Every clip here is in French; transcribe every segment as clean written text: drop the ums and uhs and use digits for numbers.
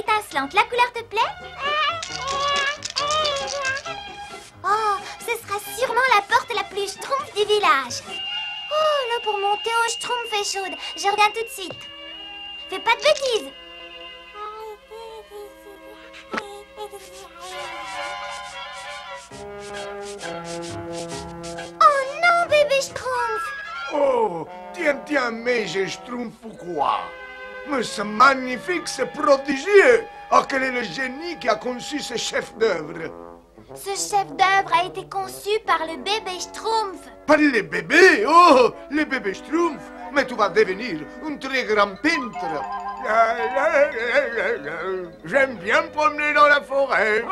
étincelante. La couleur te plaît? Oh, ce sera sûrement la porte la plus schtroumpf du village. Oh, là, pour monter au schtroumpf est chaude. Je reviens tout de suite. Fais pas de bêtises. Oh non, bébé schtroumpf. Oh, tiens, mais je schtroumpf ou quoi? Mais c'est magnifique, c'est prodigieux. Oh, quel est le génie qui a conçu ce chef-d'œuvre? Ce chef-d'œuvre a été conçu par le bébé schtroumpf. Par les bébés? Oh, les bébés schtroumpf. Mais tu vas devenir un très grand peintre. J'aime bien me promener dans la forêt.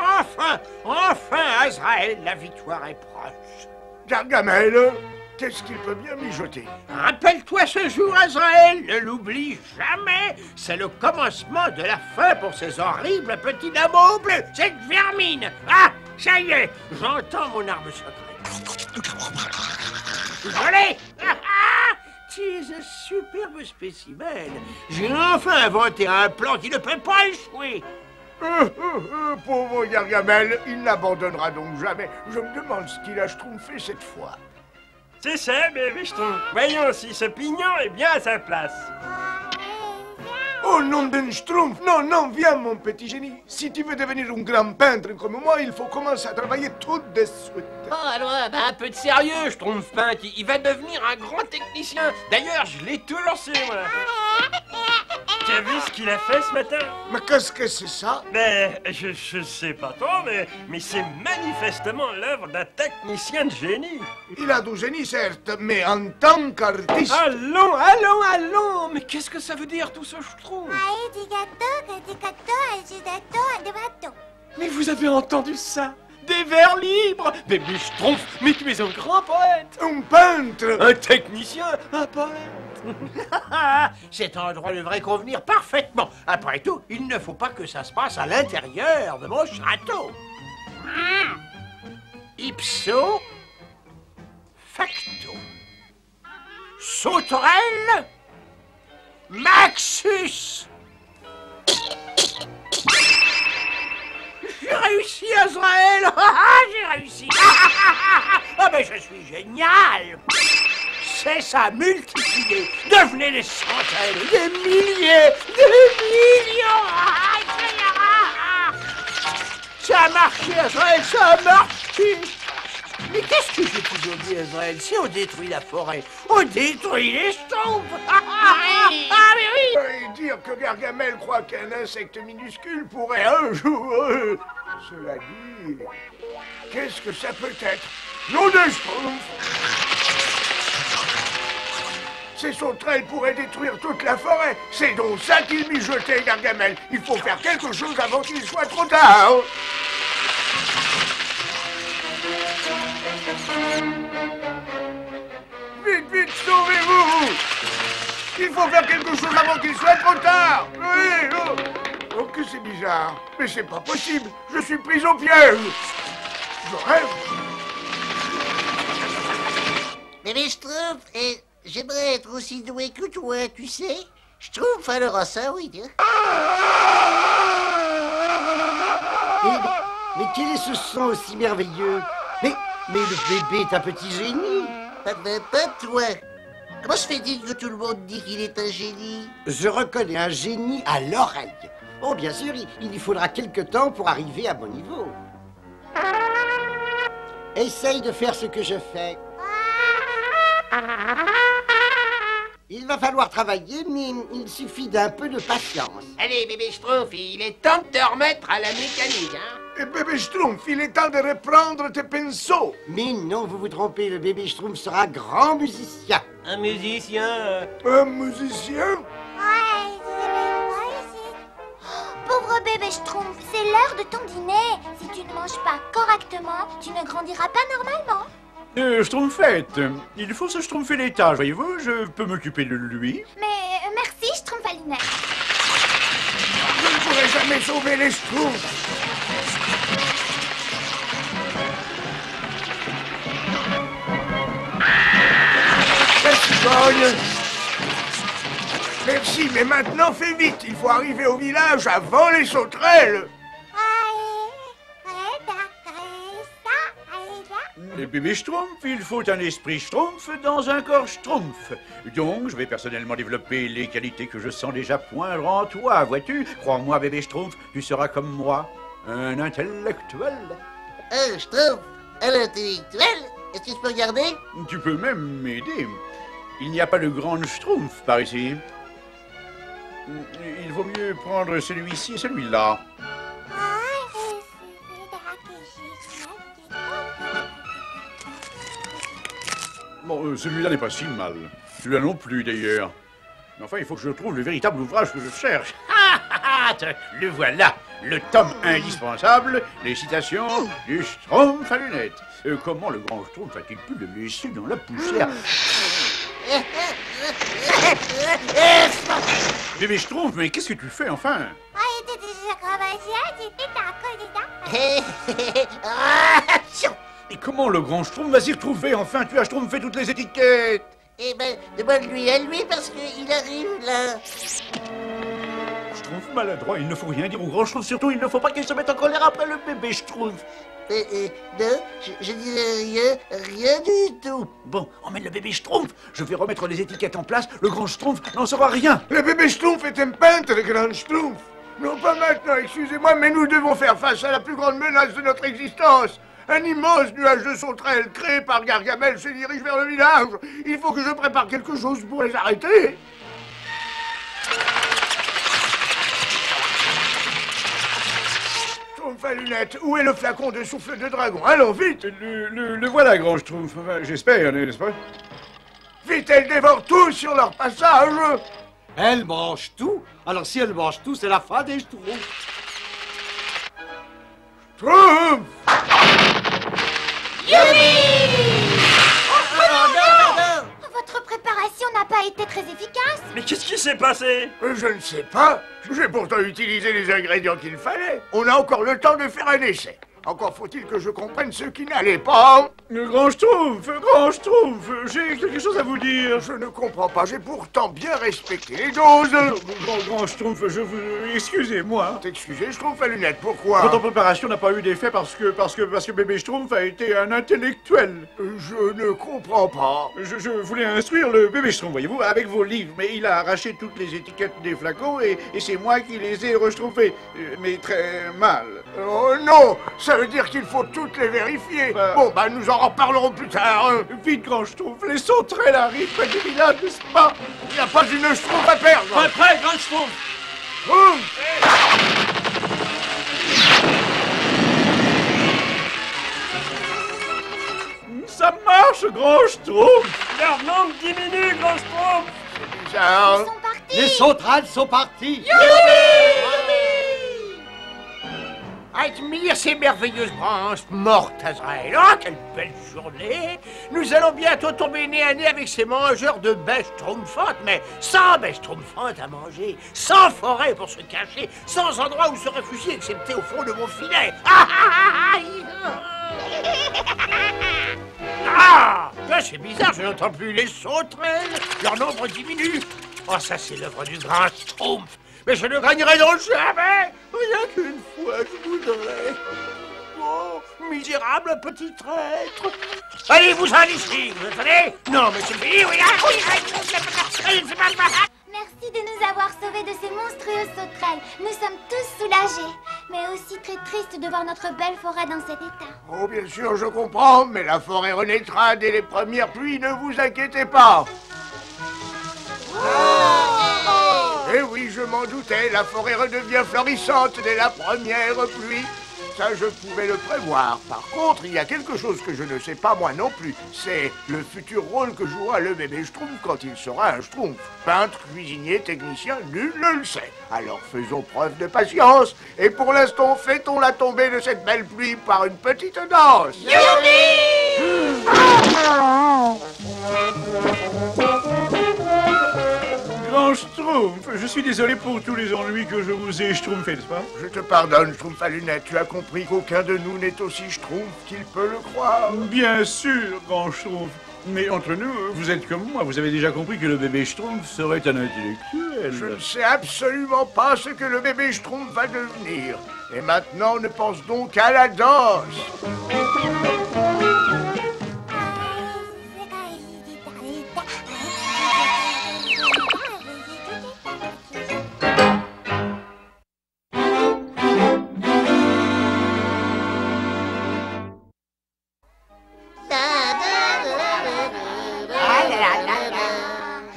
Enfin, Azraël, la victoire est proche. Gargamel, qu'est-ce qu'il peut bien mijoter? Rappelle-toi ce jour, Azraël, ne l'oublie jamais. C'est le commencement de la fin pour ces horribles petits nameaux bleus, cette vermine. Ah, ça y est, j'entends mon arme secrète. Je l'ai. Tu es un superbe spécimen. J'ai enfin inventé un plan qui ne peut pas échouer. Pauvre Gargamel, il n'abandonnera donc jamais. Je me demande ce qu'il a schtroumpfé cette fois. C'est ça, bébé Schtroumpf. Voyons si ce pignon est bien à sa place. Oh, nom d'un schtroumpf! Non, non, viens, mon petit génie. Si tu veux devenir un grand peintre comme moi, il faut commencer à travailler tout de suite. Oh, alors, un peu de sérieux, Schtroumpf peintre. Il va devenir un grand technicien. D'ailleurs, je l'ai tout lancé, moi. Tu as vu ce qu'il a fait ce matin? Mais qu'est-ce que c'est ça? Mais je sais pas trop, mais c'est manifestement l'œuvre d'un technicien de génie. Il a du génie, certes, mais en tant qu'artiste... Allons. Mais qu'est-ce que ça veut dire, tout ce Schtroumpf? Mais vous avez entendu ça? Des vers libres! Bébé Schtroumpf, mais tu es un grand poète! Un peintre! Un technicien, un poète! Cet endroit devrait convenir parfaitement. Après tout, il ne faut pas que ça se passe à l'intérieur de mon château. Ipso facto. Sauterelle Maxus. J'ai réussi, Azraël. J'ai réussi. Ah, mais je suis génial. C'est ça, multiplier. Devenez des centaines, des milliers, des millions. Ça a marché, Azraël, ça a marché. Mais qu'est-ce que j'ai toujours dit, Azraël? Si on détruit la forêt, on détruit les schtroumpfs. Ah, mais oui. Et dire que Gargamel croit qu'un insecte minuscule pourrait un jour... Cela dit... Qu'est-ce que ça peut être? Nom de schtroumpf! Ces sauterelles pourraient détruire toute la forêt. C'est donc ça qu'il mijotait, Gargamel. Il faut faire quelque chose avant qu'il soit trop tard. Vite, sauvez-vous! Il faut faire quelque chose avant qu'il soit trop tard. Oui, oh, que c'est bizarre. Mais c'est pas possible. Je suis pris au piège. Je rêve. Bébé Schtroumpf, j'aimerais être aussi doué que toi, tu sais. Schtroumpf alors à ça, oui. Mais quel est ce son aussi merveilleux? Mais le bébé est un petit génie. Pas toi. Comment se fait-il que tout le monde dit qu'il est un génie? Je reconnais un génie à l'oreille. Oh, bien sûr, il lui faudra quelque temps pour arriver à mon niveau. Essaye de faire ce que je fais. Il va falloir travailler, mais il suffit d'un peu de patience. Allez, bébé Schtroumpf, il est temps de te remettre à la mécanique, hein? Et bébé Schtroumpf, il est temps de reprendre tes pinceaux. Mais non, vous vous trompez, le bébé Schtroumpf sera grand musicien. Un musicien. Un musicien? Pauvre bébé schtroumpf, c'est l'heure de ton dîner. Si tu ne manges pas correctement, tu ne grandiras pas normalement. Schtroumpfette, il faut se schtroumpfer les tâches, voyez-vous, je peux m'occuper de lui. Mais merci, Schtroumpfalinette. Je ne pourrai jamais sauver les schtroumpfs. La cigogne. Merci, mais maintenant fais vite. Il faut arriver au village avant les sauterelles. Et bébé Schtroumpf, il faut un esprit Schtroumpf dans un corps Schtroumpf. Donc, je vais personnellement développer les qualités que je sens déjà poindre en toi, vois-tu? Crois-moi, bébé Schtroumpf, tu seras comme moi, un intellectuel. Un Schtroumpf, un intellectuel? Est-ce que je peux regarder? Tu peux même m'aider. Il n'y a pas de grande Schtroumpf par ici. Il vaut mieux prendre celui-ci et celui-là. Bon, celui-là n'est pas si mal. Celui-là non plus, d'ailleurs. Mais enfin, il faut que je trouve le véritable ouvrage que je cherche. Le voilà, le tome indispensable, les citations du Schtroumpf à lunettes. Comment le grand Schtroumpf a-t-il pu le laisser dans la poussière? Bébé Schtroumpf, mais qu'est-ce que tu fais, enfin? Et comment le grand Schtroumpf va s'y retrouver, enfin? Tu as schtroumpfé toutes les étiquettes. Eh ben, demande-lui à lui parce qu'il arrive là. Schtroumpf maladroit, il ne faut rien dire au grand Schtroumpf, surtout il ne faut pas qu'il se mette en colère après le bébé Schtroumpf. Non, je dirais rien du tout. Bon, emmène le bébé Schtroumpf. Je vais remettre les étiquettes en place. Le grand Schtroumpf n'en saura rien. Le bébé Schtroumpf est un peintre, le grand Schtroumpf. Non, pas maintenant, excusez-moi, mais nous devons faire face à la plus grande menace de notre existence. Un immense nuage de sauterelles créé par Gargamel se dirige vers le village. Il faut que je prépare quelque chose pour les arrêter. Schtroumpf à lunettes, où est le flacon de souffle de dragon? Allons, vite! Le voilà, grand Schtroumpf. Enfin, j'espère, n'est-ce pas? Vite, elle dévore tout sur leur passage. Elle mange tout. Alors si elle mange tout, c'est la fin des Schtroumpfs. Schtroumpf! Votre préparation n'a pas été très efficace. Mais qu'est-ce qui s'est passé? Je ne sais pas. J'ai pourtant utilisé les ingrédients qu'il fallait. On a encore le temps de faire un essai. Encore faut-il que je comprenne ce qui n'allait pas. Grand Schtroumpf, j'ai quelque chose à vous dire. Je ne comprends pas, j'ai pourtant bien respecté les doses. Grand Schtroumpf, je vous... Excusez-moi. T'excuser, Schtroumpf à lunettes, pourquoi? Votre préparation n'a pas eu d'effet parce que bébé Schtroumpf a été un intellectuel. Je ne comprends pas. Je voulais instruire le bébé Schtroumpf, voyez-vous, avec vos livres, mais il a arraché toutes les étiquettes des flacons et c'est moi qui les ai reschtroumpées, mais très mal. Oh non, ça veut dire qu'il faut toutes les vérifier. Bon, bah nous en reparlerons plus tard. Vite, grand Schtroumpf, les sauterelles arrivent près du village, n'est-ce pas? Il n'y a pas une Schtroumpf à perdre. Prêt, grand Schtroumpf. Ça marche, grand Schtroumpf. Leur nombre diminue, grand Schtroumpf. C'est bizarre. Ils sont partis. Les sauterelles sont parties. Admire ces merveilleuses branches mortes, Azraël. Oh, quelle belle journée! Nous allons bientôt tomber nez à nez avec ces mangeurs de bêches schtroumpfantes, mais sans bêches schtroumpfantes à manger, sans forêt pour se cacher, sans endroit où se réfugier, excepté au fond de mon filet. C'est bizarre, je n'entends plus les sauterelles. Leur nombre diminue. Oh, ça, c'est l'œuvre du grand Schtroumpf. Mais je ne gagnerai donc jamais. Rien qu'une fois, je voudrais. Oh, misérable petit traître. Allez-vous-en d'ici, vous entendez? Non, mais c'est fini, oui, Merci de nous avoir sauvés de ces monstrueuses sauterelles. Nous sommes tous soulagés, mais aussi très tristes de voir notre belle forêt dans cet état. Oh, bien sûr, je comprends, mais la forêt renaîtra dès les premières pluies, ne vous inquiétez pas. Eh oui, je m'en doutais, la forêt redevient florissante dès la première pluie. Ça, je pouvais le prévoir. Par contre, il y a quelque chose que je ne sais pas moi non plus. C'est le futur rôle que jouera le bébé Schtroumpf quand il sera un Schtroumpf. Peintre, cuisinier, technicien, nul ne le sait. Alors faisons preuve de patience. Et pour l'instant, fêtons la tombée de cette belle pluie par une petite danse. Grand Schtroumpf, je suis désolé pour tous les ennuis que je vous ai schtroumpfés, n'est-ce pas? Je te pardonne, Schtroumpf à lunettes. Tu as compris qu'aucun de nous n'est aussi Schtroumpf qu'il peut le croire. Bien sûr, grand Schtroumpf. Mais entre nous, vous êtes comme moi, vous avez déjà compris que le bébé Schtroumpf serait un intellectuel. Je ne sais absolument pas ce que le bébé Schtroumpf va devenir. Et maintenant, on ne pense donc qu'à la danse.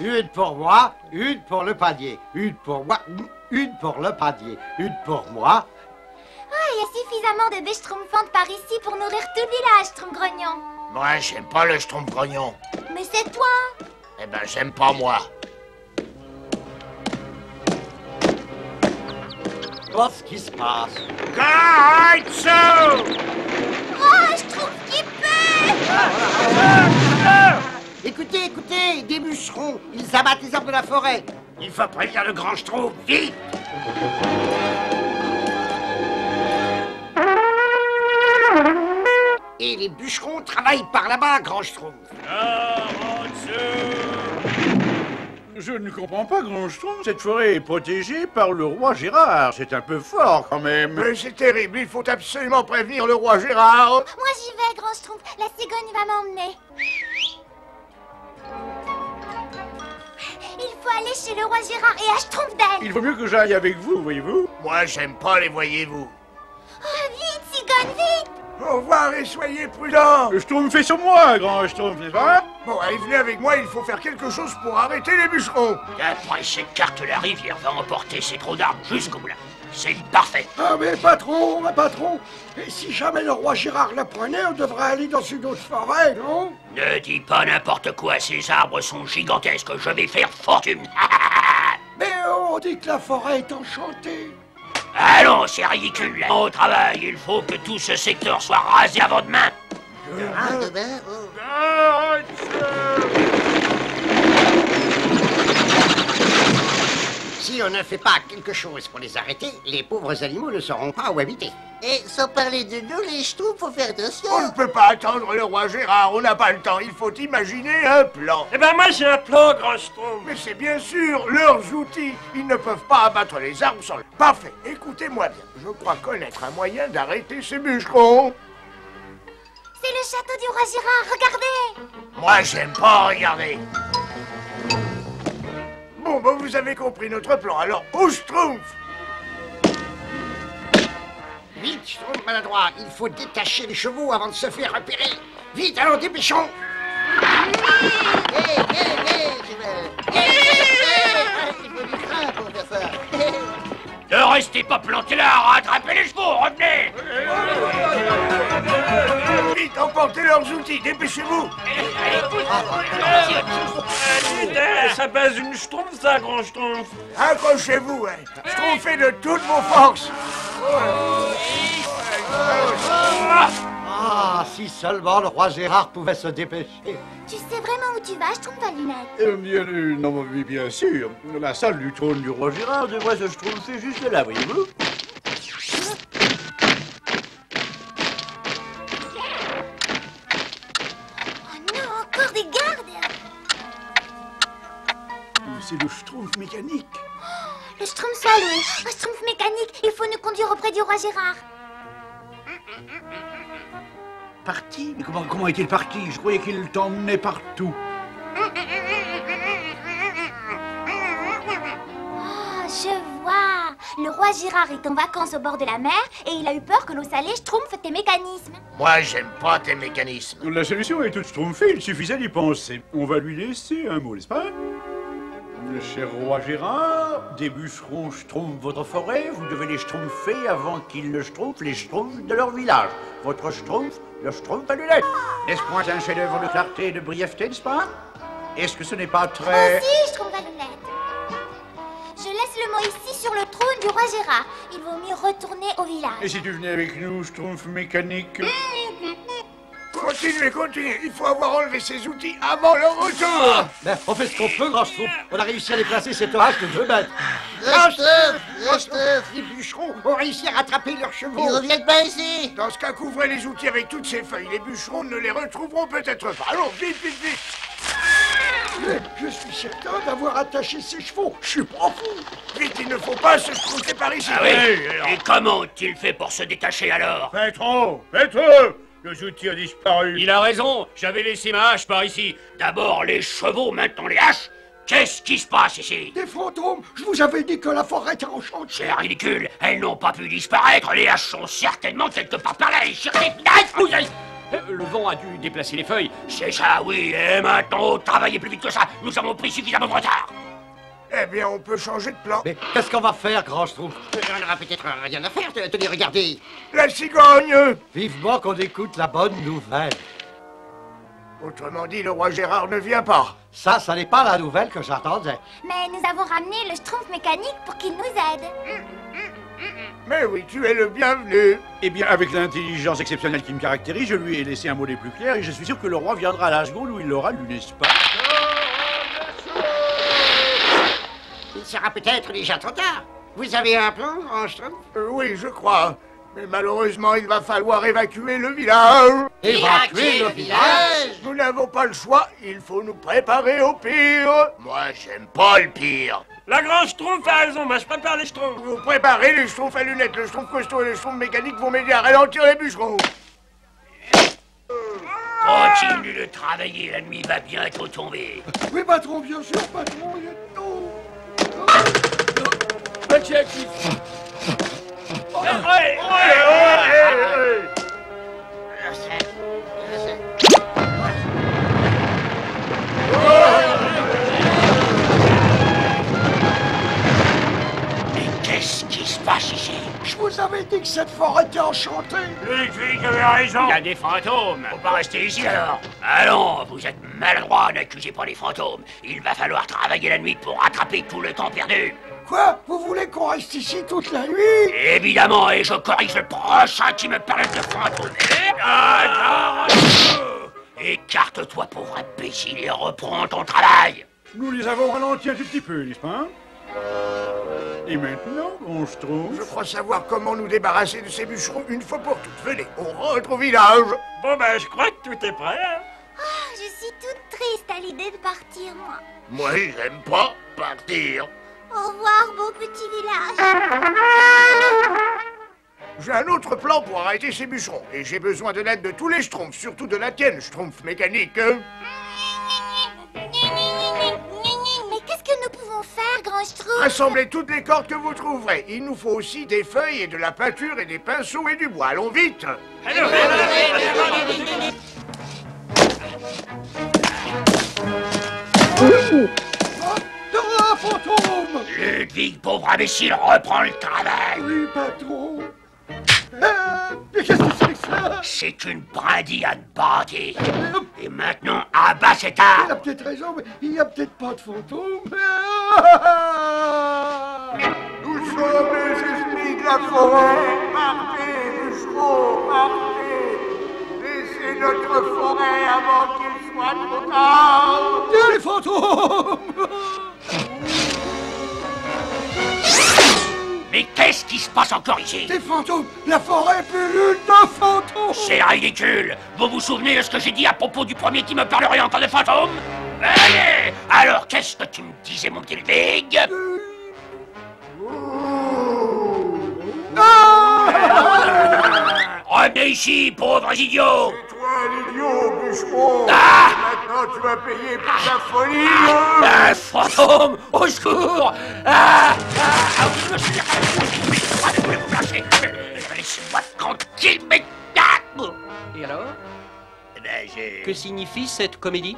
Une pour moi, une pour le panier. Une pour moi, une pour le panier. Une pour moi. Ah, il y a suffisamment de bêches schtroumpfantes par ici pour nourrir tout le village, Schtroumpf-grognon. Moi, j'aime pas le Schtroumpf-grognon. Mais c'est toi. Eh ben, j'aime pas moi. Oh, ce qui se passe. Kaitsu! Oh, Schtroumpf qui pue! Écoutez, écoutez, des bûcherons. Ils abattent les arbres de la forêt. Il faut prévenir le grand Schtroumpf, vite! Et les bûcherons travaillent par là-bas, grand Schtroumpf. Je ne comprends pas, grand Schtroumpf. Cette forêt est protégée par le roi Gérard. C'est un peu fort, quand même. Mais c'est terrible, il faut absolument prévenir le roi Gérard. Moi j'y vais, grand Schtroumpf. La cigogne va m'emmener. Il faut aller chez le roi Gérard et à Schtroumpfdale. Il vaut mieux que j'aille avec vous, voyez-vous. Moi, j'aime pas les voyez-vous. Oh, vite, cigogne, vite! Au revoir et soyez prudents. Le Schtroumpf fait sur moi, grand Schtroumpf, n'est-ce pas? Bon, allez, venez avec moi, il faut faire quelque chose pour arrêter les bûcherons. Après cette carte, la rivière va emporter ces trous d'arbres jusqu'au moulin. C'est parfait. Ah mais patron, et si jamais le roi Gérard la prenait, on devrait aller dans une autre forêt, non? Ne dis pas n'importe quoi, ces arbres sont gigantesques, je vais faire fortune. Mais on dit que la forêt est enchantée. Allons, c'est ridicule. Au travail, il faut que tout ce secteur soit rasé avant demain. Demain, oh. Si on ne fait pas quelque chose pour les arrêter, les pauvres animaux ne sauront pas où habiter. Et sans parler de nous, les Schtroumpfs, faut faire attention. On ne peut pas attendre le roi Gérard, on n'a pas le temps, il faut imaginer un plan. Eh ben moi j'ai un plan, grand Schtroumpf. Mais c'est bien sûr leurs outils, ils ne peuvent pas abattre les arbres sans le... Parfait, écoutez-moi bien, je crois connaître un moyen d'arrêter ces bûcherons. C'est le château du roi Gérard, regardez! Moi, j'aime pas regarder. Bon, ben vous avez compris notre plan, alors au Schtroumpf. Vite, Schtroumpf maladroit, il faut détacher les chevaux avant de se faire repérer. Vite, allons, dépêchons. Hé, il faut du frein pour faire ça. Ne restez pas plantés là, rattrapez les chevaux, revenez. Vite, emportez leurs outils, dépêchez-vous. Ça base une Schtroumpf, ça, grand Schtroumpf. Accrochez-vous, hein. Schtroumpfez de toutes vos forces. Ah, si seulement le roi Gérard pouvait se dépêcher. Tu sais vraiment où tu vas, Schtroumpf à lunettes? Non, mais bien sûr. La salle du trône du roi Gérard devrait se Schtroumpfer juste là, voyez-vous. Oh non, encore des gardes! C'est le Schtroumpf mécanique. Le Schtroumpf soit loué. Un Schtroumpf mécanique, il faut nous conduire auprès du roi Gérard. Parti? Mais comment est-il parti? Je croyais qu'il t'emmenait partout. Oh, je vois. Le roi Gérard est en vacances au bord de la mer et il a eu peur que l'eau salée schtroumpfe tes mécanismes. Moi, j'aime pas tes mécanismes. La solution est toute schtroumpfée, il suffisait d'y penser. On va lui laisser un mot, n'est-ce pas? Le cher roi Gérard, des bûcherons schtroumpfent votre forêt, vous devez les schtroumpfer avant qu'ils ne schtroumpfent les schtroumpfs de leur village. Votre schtroumpf, le schtroumpf à lunettes. N'est-ce point un chef-d'œuvre de clarté et de brièveté, n'est-ce pas? Est-ce que ce n'est pas très... Aussi, Schtroumpf à lunettes. Je laisse le mot ici sur le trône du roi Gérard. Il vaut mieux retourner au village. Et si tu venais avec nous, schtroumpf mécanique? Quoi Continuez, continuez. Il faut avoir enlevé ces outils avant leur retour. Ben, on fait ce qu'on peut, grand Schtroumpf. On a réussi à déplacer cette hache de 2 mètres. Les bûcherons ont réussi à rattraper leurs chevaux. Ils reviennent pas ici. Dans ce cas, couvrez les outils avec toutes ces feuilles. Les bûcherons ne les retrouveront peut-être pas. Allons, vite, vite, vite. Mais je suis certain d'avoir attaché ces chevaux. Je suis pas fou. Vite, il ne faut pas se tromper par ici. Ah oui. Et comment ont-ils fait pour se détacher alors? Pétro, les outils ont disparu. Il a raison, j'avais laissé ma hache par ici. D'abord les chevaux, maintenant les haches. Qu'est-ce qui se passe ici? Des fantômes. Je vous avais dit que la forêt était enchantée. C'est ridicule, elles n'ont pas pu disparaître. Les haches sont certainement quelque part par là. Le vent a dû déplacer les feuilles. C'est ça, oui. Et maintenant, travaillez plus vite que ça. Nous avons pris suffisamment de retard. Eh bien, on peut changer de plan. Mais qu'est-ce qu'on va faire, grand Schtroumpf? On aura peut-être rien à faire. Tenez, regardez. La cigogne. Vivement qu'on écoute la bonne nouvelle. Autrement dit, le roi Gérard ne vient pas. Ça n'est pas la nouvelle que j'attendais. Mais nous avons ramené le Schtroumpf mécanique pour qu'il nous aide. Mais oui, tu es le bienvenu. Eh bien, avec l'intelligence exceptionnelle qui me caractérise, je lui ai laissé un mot des plus clairs et je suis sûr que le roi viendra à la seconde où il l'aura lu, n'est-ce pas? Il sera peut-être déjà trop tard. Vous avez un plan, grand Schtroumpf? Oui, je crois. Mais malheureusement, il va falloir évacuer le village. Évacuer le village? Nous n'avons pas le choix. Il faut nous préparer au pire. Moi, j'aime pas le pire. La grande Schtroumpf a raison, moi je prépare les Schtroumpfs. Vous préparez les schtroumpfs à lunettes, le schtroumpf costaud et le schtroumpf mécanique vont m'aider à ralentir les bûcherons. Continue de travailler, la nuit va bientôt tomber. Oui, patron, bien sûr, patron. Il est tôt. Mais qu'est-ce qui se passe ici? Je vous avais dit que cette forêt était enchantée. Ludwig avait raison. Il y a des fantômes. Faut pas rester ici alors. Allons, vous êtes maladroit, n'accusez pas les fantômes. Il va falloir travailler la nuit pour rattraper tout le temps perdu. Quoi? Vous voulez qu'on reste ici toute la nuit? Évidemment, et je corrige le prochain qui me parle de fantômes. Écarte-toi, pauvre imbécile, et reprends ton travail. Nous les avons ralentis un tout petit peu, n'est-ce pas? Et maintenant, on se trouve... Je crois savoir comment nous débarrasser de ces bûcherons une fois pour toutes. Venez, on rentre au village. Bon ben, je crois que tout est prêt. Hein? Oh, je suis toute triste à l'idée de partir, moi. Moi, j'aime pas partir. Au revoir, beau petit village. J'ai un autre plan pour arrêter ces bûcherons. Et j'ai besoin de l'aide de tous les schtroumpfs, surtout de la tienne, schtroumpf mécanique. Mais qu'est-ce que nous pouvons faire, grand Schtroumpf? Rassemblez toutes les cordes que vous trouverez. Il nous faut aussi des feuilles et de la peinture et des pinceaux et du bois. Allons vite. Un fantôme! Ludwig, pauvre imbécile, reprends le travail. Oui, patron. Mais qu'est-ce que c'est que ça? C'est une brindille à bandit. Et maintenant, abat cet arbre. Il a peut-être raison, mais il n'y a peut-être pas de fantôme. Nous sommes les esprits de la forêt. Partez, bûcherons, partez. Laissez notre forêt avant qu'il soit trop tard. Les fantômes! Mais qu'est-ce qui se passe encore ici? Des fantômes! La forêt pullule de fantômes! C'est ridicule. Vous vous souvenez de ce que j'ai dit à propos du premier qui me parlerait encore de fantômes? Allez. Alors, qu'est-ce que tu me disais, mon petit Ludwig? Revenez ici, pauvres idiots! C'est toi l'idiot, bûcheron. Ah! Maintenant, tu vas payer pour ta folie. Un fantôme! Au secours! Ah! Laissez-moi tranquille, mais... Et alors? Ben, Que signifie cette comédie?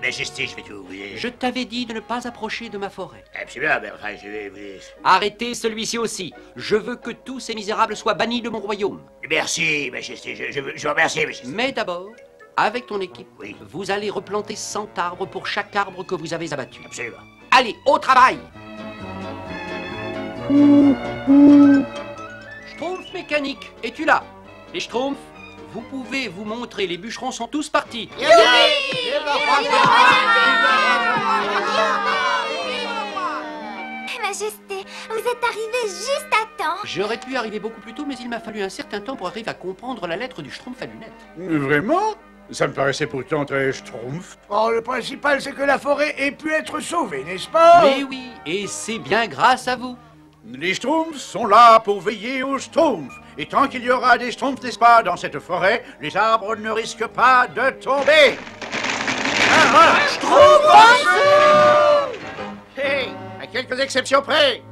Majesté, je vais tout vous dire. Je t'avais dit de ne pas approcher de ma forêt. Absolument, mais enfin, je vais vous... Arrêtez celui-ci aussi. Je veux que tous ces misérables soient bannis de mon royaume. Merci, Majesté, je vous remercie, Majesté. Mais d'abord, avec ton équipe, Oui. vous allez replanter 100 arbres pour chaque arbre que vous avez abattu. Absolument. Allez, au travail! Schtroumpf mécanique, es-tu là? Les Schtroumpfs, vous pouvez vous montrer, les bûcherons sont tous partis. Majesté, vous êtes arrivé juste à temps. J'aurais pu arriver beaucoup plus tôt, mais il m'a fallu un certain temps pour arriver à comprendre la lettre du Schtroumpf à lunettes. Vraiment? Ça me paraissait pourtant très schtroumpf. Oh, le principal, c'est que la forêt ait pu être sauvée, n'est-ce pas? Mais oui, et c'est bien grâce à vous. Les Schtroumpfs sont là pour veiller aux Schtroumpfs. Et tant qu'il y aura des Schtroumpfs, n'est-ce pas, dans cette forêt, les arbres ne risquent pas de tomber. Hey, à quelques exceptions près,